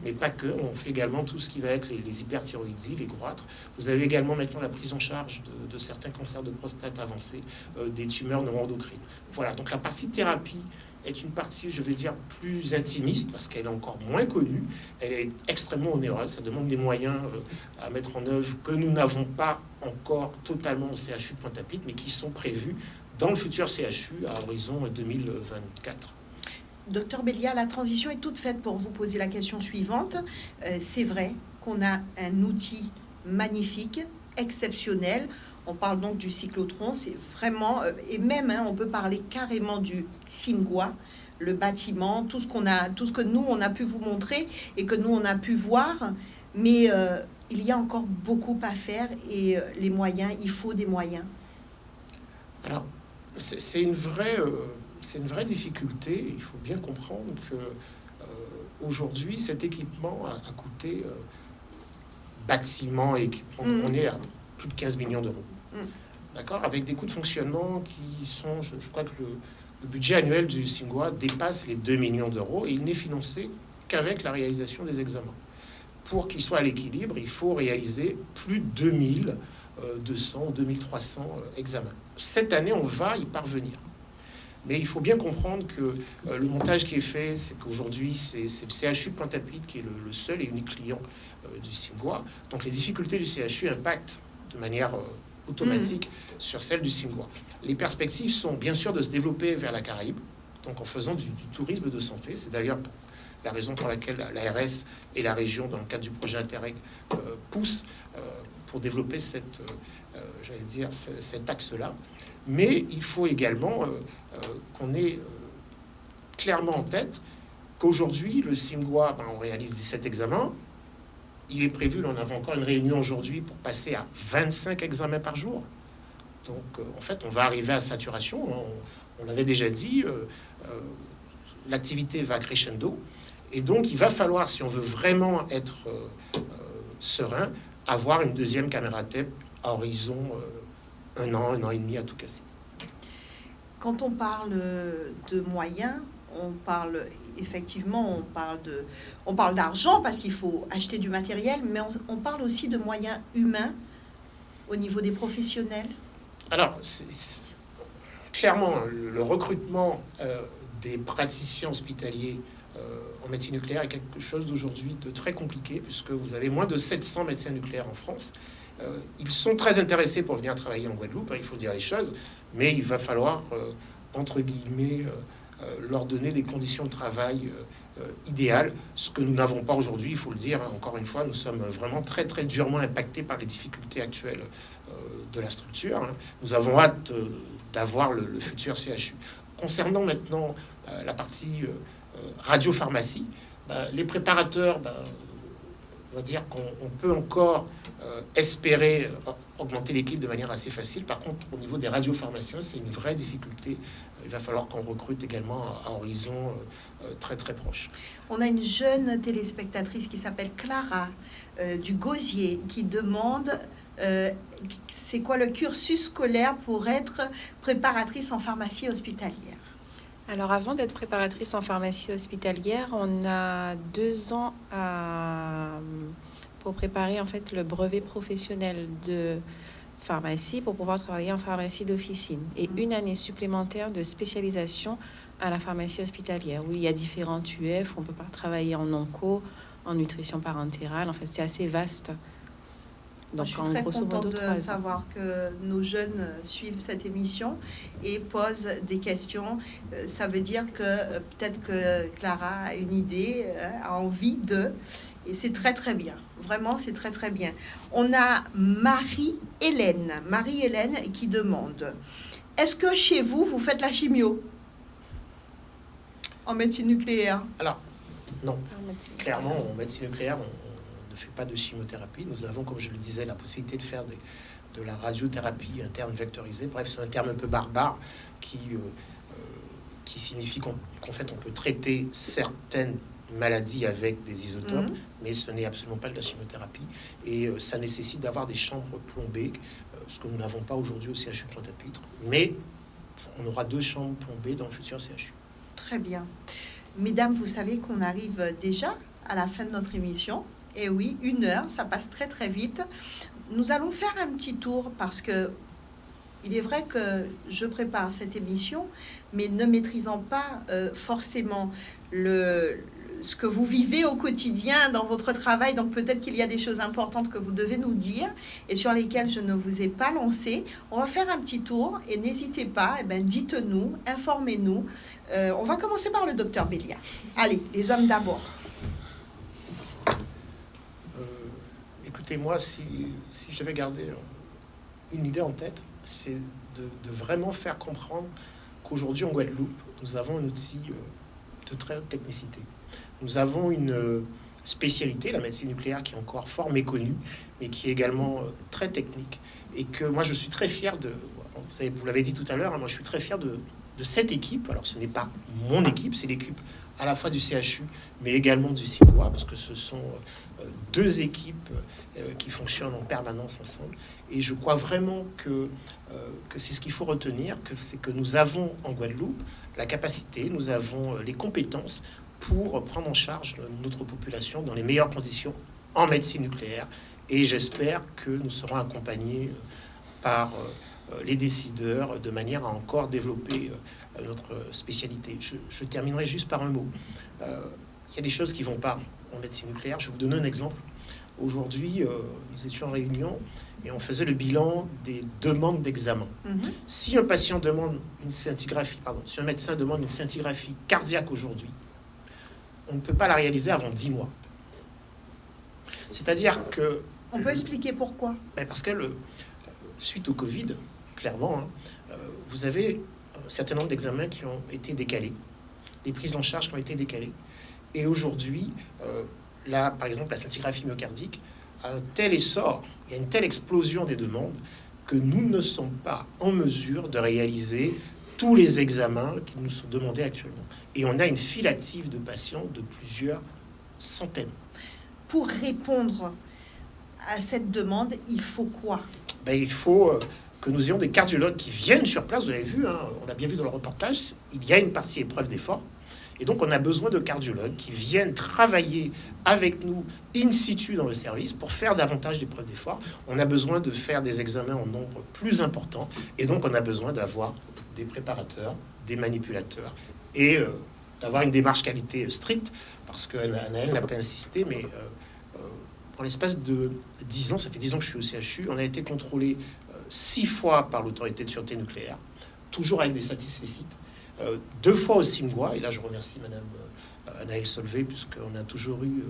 Speaker 2: Mais pas que. On fait également tout ce qui va être les hyperthyroïdies, les goitres. Vous avez également maintenant la prise en charge de certains cancers de prostate avancés, des tumeurs neuroendocrines. Voilà. Donc la partie thérapie est une partie, je vais dire, plus intimiste, parce qu'elle est encore moins connue, elle est extrêmement onéreuse, ça demande des moyens à mettre en œuvre que nous n'avons pas encore totalement au CHU de Pointe-à-Pitre, mais qui sont prévus dans le futur CHU à horizon 2024.
Speaker 1: Docteur Bélia, la transition est toute faite pour vous poser la question suivante. C'est vrai qu'on a un outil magnifique, exceptionnel. On parle donc du cyclotron, c'est vraiment, et même on peut parler carrément du SIMGUA, le bâtiment, tout ce que nous on a pu vous montrer et que nous on a pu voir, mais il y a encore beaucoup à faire et les moyens, il faut des moyens.
Speaker 2: Alors, c'est une vraie difficulté. Il faut bien comprendre que aujourd'hui, cet équipement a coûté bâtiment et équipement, on est à plus de 15 millions d'euros. D'accord, avec des coûts de fonctionnement qui sont, je crois que le budget annuel du SIMGUA dépasse les 2 millions d'euros et il n'est financé qu'avec la réalisation des examens. Pour qu'il soit à l'équilibre, il faut réaliser plus de 2200 ou 2300 examens. Cette année, on va y parvenir. Mais il faut bien comprendre que le montage qui est fait, c'est qu'aujourd'hui, c'est le CHU de Pointe-à-Pitre qui est le seul et unique client du SIMGUA. Donc les difficultés du CHU impactent de manière automatique sur celle du SIMGUA. Les perspectives sont bien sûr de se développer vers la Caraïbe, donc en faisant du tourisme de santé. C'est d'ailleurs la raison pour laquelle l'ARS et la région, dans le cadre du projet Interreg, poussent pour développer cet axe-là. Mais il faut également qu'on ait clairement en tête qu'aujourd'hui, le SIMGUA, on réalise 17 examens. Il est prévu, on avait encore une réunion aujourd'hui pour passer à 25 examens par jour. Donc, en fait, on va arriver à saturation. On l'avait déjà dit, l'activité va crescendo. Et donc, il va falloir, si on veut vraiment être serein, avoir une deuxième caméra TEP à horizon un an et demi à tout casser.
Speaker 1: Quand on parle de moyens, on parle effectivement, on parle d'argent parce qu'il faut acheter du matériel, mais on parle aussi de moyens humains au niveau des professionnels.
Speaker 2: Alors, clairement, le recrutement des praticiens hospitaliers en médecine nucléaire est quelque chose d'aujourd'hui de très compliqué, puisque vous avez moins de 700 médecins nucléaires en France. Ils sont très intéressés pour venir travailler en Guadeloupe, il faut dire les choses, mais il va falloir, entre guillemets, leur donner des conditions de travail idéales, ce que nous n'avons pas aujourd'hui, il faut le dire. Encore une fois, nous sommes vraiment très, très durement impactés par les difficultés actuelles de la structure. Nous avons hâte d'avoir le futur CHU. Concernant maintenant la partie radiopharmacie, les préparateurs, on va dire qu'on peut encore espérer augmenter l'équipe de manière assez facile. Par contre, au niveau des radiopharmaciens, c'est une vraie difficulté. Il va falloir qu'on recrute également à horizon très très proche.
Speaker 1: On a une jeune téléspectatrice qui s'appelle Clara du Gosier qui demande c'est quoi le cursus scolaire pour être préparatrice en pharmacie hospitalière.
Speaker 9: Alors avant d'être préparatrice en pharmacie hospitalière, on a 2 ans pour préparer en fait le brevet professionnel de pharmacie pour pouvoir travailler en pharmacie d'officine et 1 année supplémentaire de spécialisation à la pharmacie hospitalière où il y a différents UF, on peut pas travailler en onco, en nutrition parentérale, en fait c'est assez vaste.
Speaker 1: Donc, je suis très contente de savoir que nos jeunes suivent cette émission et posent des questions. Ça veut dire que peut-être que Clara a une idée, a envie de... Et c'est très, très bien. Vraiment, c'est très, très bien. On a Marie-Hélène qui demande, est-ce que chez vous, vous faites la chimio en médecine nucléaire?
Speaker 2: Alors, non. Clairement, en médecine nucléaire, on ne fait pas de chimiothérapie. Nous avons, comme je le disais, la possibilité de faire de la radiothérapie interne vectorisée. Bref, c'est un terme un peu barbare qui signifie qu'en fait, on peut traiter certaines maladies avec des isotopes, mais ce n'est absolument pas de la chimiothérapie. Et ça nécessite d'avoir des chambres plombées, ce que nous n'avons pas aujourd'hui au CHU de Pointe-à-Pitre. Mais on aura 2 chambres plombées dans le futur CHU.
Speaker 1: Très bien. Mesdames, vous savez qu'on arrive déjà à la fin de notre émission. Et oui, 1 heure, ça passe très très vite. Nous allons faire un petit tour parce que Il est vrai que je prépare cette émission, mais ne maîtrisant pas forcément ce que vous vivez au quotidien dans votre travail, donc peut-être qu'il y a des choses importantes que vous devez nous dire et sur lesquelles je ne vous ai pas lancé. On va faire un petit tour et n'hésitez pas, dites-nous, informez-nous. On va commencer par le docteur Bélia. Allez, les hommes d'abord.
Speaker 2: Écoutez, moi, si je devais garder une idée en tête, c'est de vraiment faire comprendre qu'aujourd'hui en Guadeloupe, nous avons un outil de très haute technicité. Nous avons une spécialité, la médecine nucléaire, qui est encore fort méconnue, mais qui est également très technique. Et que moi, je suis très fier vous l'avez dit tout à l'heure, moi, je suis très fier de cette équipe. Alors, ce n'est pas mon équipe, c'est l'équipe à la fois du CHU, mais également du CIMGOA, parce que ce sont deux équipes qui fonctionnent en permanence ensemble. Et je crois vraiment que c'est ce qu'il faut retenir, c'est que nous avons en Guadeloupe la capacité, nous avons les compétences pour prendre en charge notre population dans les meilleures conditions en médecine nucléaire. Et j'espère que nous serons accompagnés par les décideurs de manière à encore développer notre spécialité. Je terminerai juste par un mot. Il y a des choses qui ne vont pas en médecine nucléaire. Je vais vous donner un exemple. Aujourd'hui, nous étions en réunion et on faisait le bilan des demandes d'examen. Si un patient demande une scintigraphie, si un médecin demande une scintigraphie cardiaque aujourd'hui, on ne peut pas la réaliser avant 10 mois. C'est-à-dire que...
Speaker 1: On peut expliquer pourquoi?
Speaker 2: Parce que suite au Covid, clairement, vous avez un certain nombre d'examens qui ont été décalés, des prises en charge qui ont été décalées. Et aujourd'hui, là, par exemple, la scintigraphie myocardique a un tel essor, il y a une telle explosion des demandes que nous ne sommes pas en mesure de réaliser tous les examens qui nous sont demandés actuellement. Et on a une file active de patients de plusieurs centaines.
Speaker 1: Pour répondre à cette demande, il faut quoi?
Speaker 2: Il faut que nous ayons des cardiologues qui viennent sur place. Vous l'avez vu, on l'a bien vu dans le reportage, il y a une partie épreuve d'effort. Et donc, on a besoin de cardiologues qui viennent travailler avec nous in situ dans le service pour faire davantage d'épreuves d'effort. On a besoin de faire des examens en nombre plus important. Et donc, on a besoin d'avoir des préparateurs, des manipulateurs et d'avoir une démarche qualité stricte. Parce qu'Anaël n'a pas insisté, mais dans l'espace de 10 ans, ça fait 10 ans que je suis au CHU, on a été contrôlé 6 fois par l'autorité de sûreté nucléaire, toujours avec des satisfecit. 2 fois au CIMGOA, et là je remercie Madame Anaël Solvay, puisqu'on a toujours eu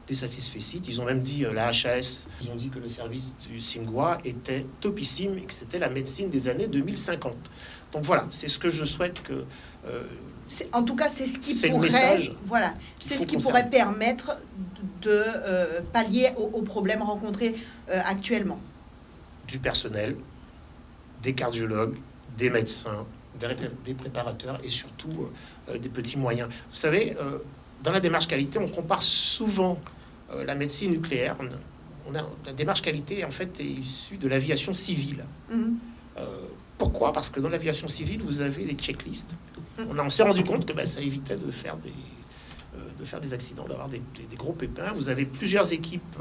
Speaker 2: des satisfecit. Ils ont même dit, la HAS, ils ont dit que le service du CIMGOA était topissime et que c'était la médecine des années 2050. Donc voilà, c'est ce que je souhaite que...
Speaker 1: en tout cas, c'est ce qui pourrait permettre de pallier aux problèmes rencontrés actuellement.
Speaker 2: Du personnel, des cardiologues, des médecins, des préparateurs et surtout des petits moyens. Vous savez, dans la démarche qualité, on compare souvent la médecine nucléaire. La démarche qualité, en fait, est issue de l'aviation civile. Pourquoi? Parce que dans l'aviation civile, vous avez des checklists. On s'est rendu compte que ça évitait de faire des accidents, d'avoir des gros pépins. Vous avez plusieurs équipes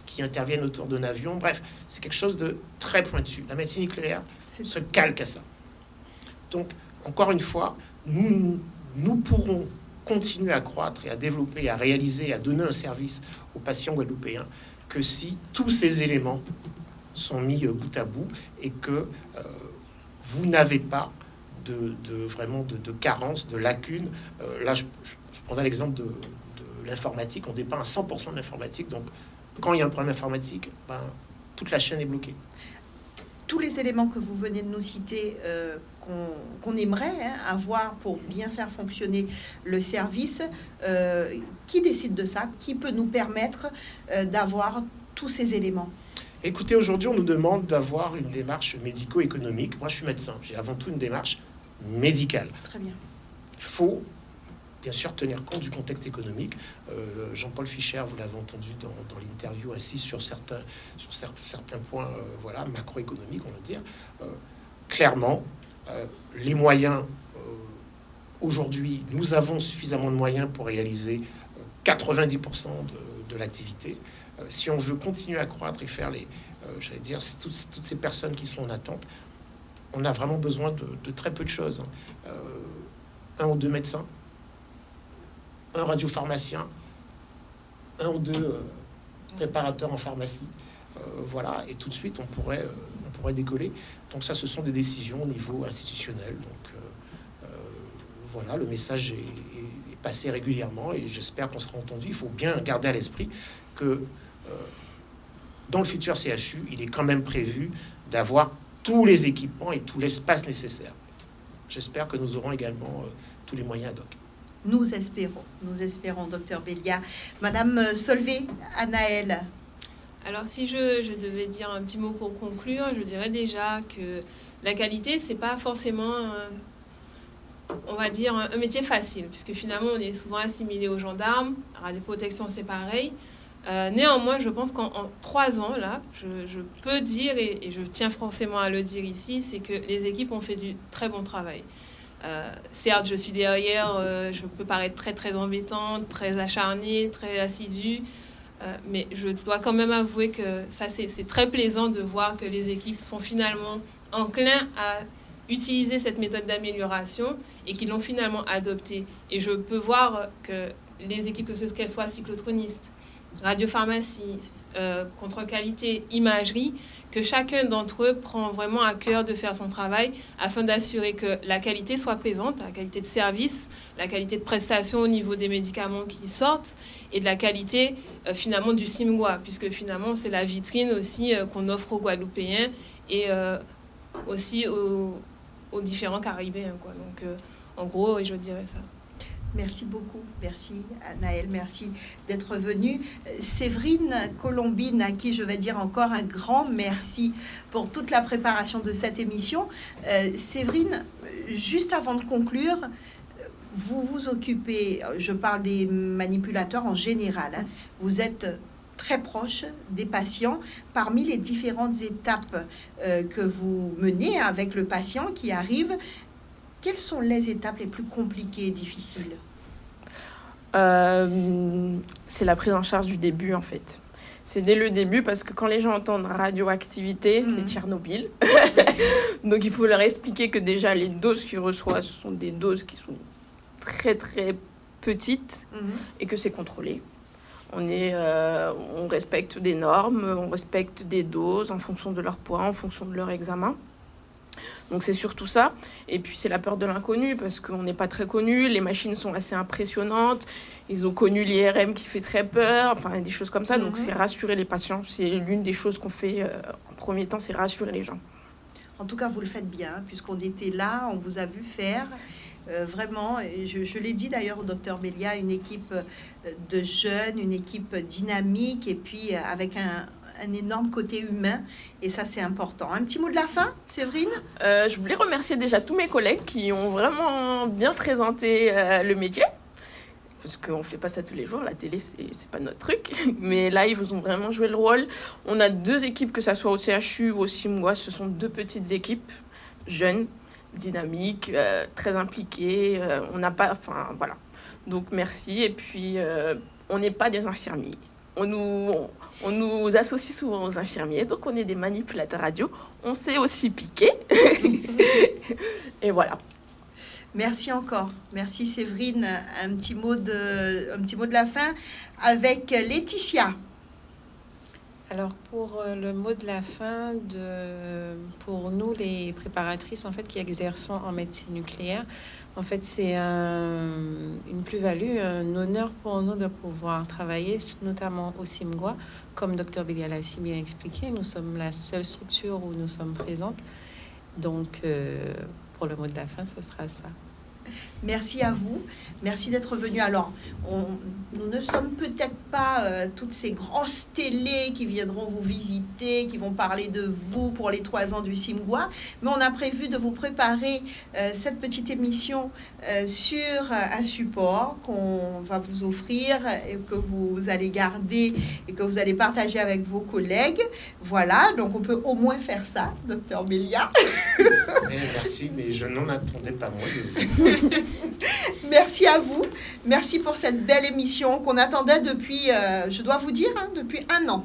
Speaker 2: qui interviennent autour d'un avion. Bref, c'est quelque chose de très pointu. La médecine nucléaire se calque à ça. Donc, encore une fois, nous pourrons continuer à croître et à développer, à réaliser, à donner un service aux patients guadeloupéens que si tous ces éléments sont mis bout à bout et que vous n'avez pas vraiment de carence, de lacunes. Là, je prendrai l'exemple de l'informatique. On dépend à 100% de l'informatique. Donc, quand il y a un problème informatique, toute la chaîne est bloquée.
Speaker 1: Tous les éléments que vous venez de nous citer, qu'on aimerait avoir pour bien faire fonctionner le service, qui décide de ça? Qui peut nous permettre d'avoir tous ces éléments?
Speaker 2: Écoutez, aujourd'hui, on nous demande d'avoir une démarche médico-économique. Moi, je suis médecin. J'ai avant tout une démarche médicale.
Speaker 1: Très bien.
Speaker 2: Il faut, bien sûr, tenir compte du contexte économique. Jean-Paul Fischer, vous l'avez entendu dans l'interview, insiste sur certains points macroéconomiques, on va dire. Clairement, les moyens, aujourd'hui, nous avons suffisamment de moyens pour réaliser 90% de l'activité. Si on veut continuer à croître et faire toutes ces personnes qui sont en attente, on a vraiment besoin de très peu de choses. 1 ou 2 médecins, un radiopharmacien, 1 ou 2 préparateurs en pharmacie. Voilà, et tout de suite, on pourrait décoller. Donc ça, ce sont des décisions au niveau institutionnel. Donc voilà, le message est passé régulièrement et j'espère qu'on sera entendu. Il faut bien garder à l'esprit que dans le futur CHU, il est quand même prévu d'avoir tous les équipements et tout l'espace nécessaire. J'espère que nous aurons également tous les moyens ad hoc.
Speaker 1: Nous espérons, docteur Bélia. Madame Solvay, Anaëlle.
Speaker 14: Alors si je devais dire un petit mot pour conclure, je dirais déjà que la qualité, c'est pas forcément, on va dire, un métier facile, puisque finalement on est souvent assimilé aux gendarmes, la radioprotection c'est pareil. Néanmoins, je pense qu'en 3 ans, là, je peux dire, et je tiens forcément à le dire ici, c'est que les équipes ont fait du très bon travail. Certes, je suis derrière, je peux paraître très très embêtante, très acharnée, très assidue, mais je dois quand même avouer que ça c'est très plaisant de voir que les équipes sont finalement enclins à utiliser cette méthode d'amélioration et qu'ils l'ont finalement adoptée. Et je peux voir que les équipes, qu'elles soient cyclotronistes, radiopharmacie, contrôle qualité, imagerie, que chacun d'entre eux prend vraiment à cœur de faire son travail afin d'assurer que la qualité soit présente, la qualité de service, la qualité de prestation au niveau des médicaments qui sortent et de la qualité finalement du CIMGUA, puisque finalement c'est la vitrine aussi qu'on offre aux Guadeloupéens et aussi aux différents Caribéens, quoi. Donc en gros, je dirais ça.
Speaker 1: Merci beaucoup, merci Anaëlle, merci d'être venue. Séverine Colombine, à qui je vais dire encore un grand merci pour toute la préparation de cette émission. Séverine, juste avant de conclure, vous vous occupez, je parle des manipulateurs en général, hein, vous êtes très proche des patients. Parmi les différentes étapes que vous menez avec le patient qui arrive, quelles sont les étapes les plus compliquées et difficiles?
Speaker 4: C'est la prise en charge du début, en fait. C'est dès le début, parce que quand les gens entendent radioactivité, c'est Tchernobyl. Donc il faut leur expliquer que déjà les doses qu'ils reçoivent, ce sont des doses qui sont très très petites et que c'est contrôlé. On respecte des normes, on respecte des doses en fonction de leur poids, en fonction de leur examen. Donc c'est surtout ça. Et puis c'est la peur de l'inconnu, parce qu'on n'est pas très connu, les machines sont assez impressionnantes, ils ont connu l'IRM qui fait très peur, enfin des choses comme ça. Donc c'est rassurer les patients, c'est l'une des choses qu'on fait en premier temps, c'est rassurer les gens.
Speaker 1: En tout cas, vous le faites bien, puisqu'on était là, on vous a vu faire. Vraiment, et je l'ai dit d'ailleurs au docteur Bélia, une équipe de jeunes, une équipe dynamique, et puis avec un énorme côté humain, et ça c'est important. Un petit mot de la fin, Séverine?
Speaker 4: Je voulais remercier déjà tous mes collègues qui ont vraiment bien présenté le métier, parce qu'on ne fait pas ça tous les jours, la télé c'est pas notre truc, mais là ils ont vraiment joué le rôle. On a 2 équipes, que ça soit au CHU ou au CIMGUA, ce sont 2 petites équipes, jeunes, dynamiques, très impliquées, on n'a pas, enfin voilà. Donc merci, et puis on n'est pas des infirmiers. On nous associe souvent aux infirmiers, donc on est des manipulateurs radio. On sait aussi piquer. Et voilà.
Speaker 1: Merci encore. Merci Séverine. Un petit mot de la fin avec Laetitia.
Speaker 6: Alors pour le mot de la fin, pour nous les préparatrices en fait qui exerçons en médecine nucléaire, en fait c'est une plus-value, un honneur pour nous de pouvoir travailler, notamment au CIMGUA, comme Dr Bélia l'a si bien expliqué. Nous sommes la seule structure où nous sommes présentes. Donc pour le mot de la fin, ce sera ça.
Speaker 1: Merci à vous, merci d'être venu. Alors, nous ne sommes peut-être pas toutes ces grosses télés qui viendront vous visiter, qui vont parler de vous pour les 3 ans du CIMGUA, mais on a prévu de vous préparer cette petite émission sur un support qu'on va vous offrir et que vous allez garder et que vous allez partager avec vos collègues. Voilà, donc on peut au moins faire ça, docteur Bélia.
Speaker 2: Merci, mais je n'en attendais pas moins de vous.
Speaker 1: Merci à vous. Merci pour cette belle émission qu'on attendait depuis, je dois vous dire, depuis 1 an.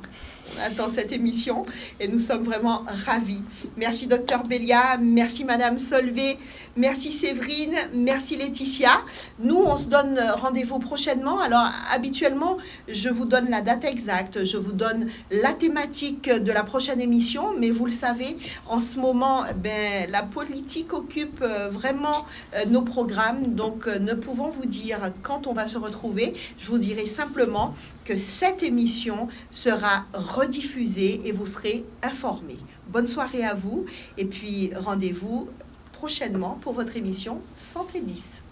Speaker 1: On attend cette émission et nous sommes vraiment ravis. Merci Dr Bélia, merci Madame Solvay, merci Séverine, merci Laetitia. Nous, on se donne rendez-vous prochainement. Alors, habituellement, je vous donne la date exacte, je vous donne la thématique de la prochaine émission, mais vous le savez, en ce moment, la politique occupe vraiment nos programmes, donc ne pouvons vous dire quand on va se retrouver. Je vous dirai simplement que cette émission sera rediffusée et vous serez informés. Bonne soirée à vous et puis rendez-vous prochainement pour votre émission Santé 10.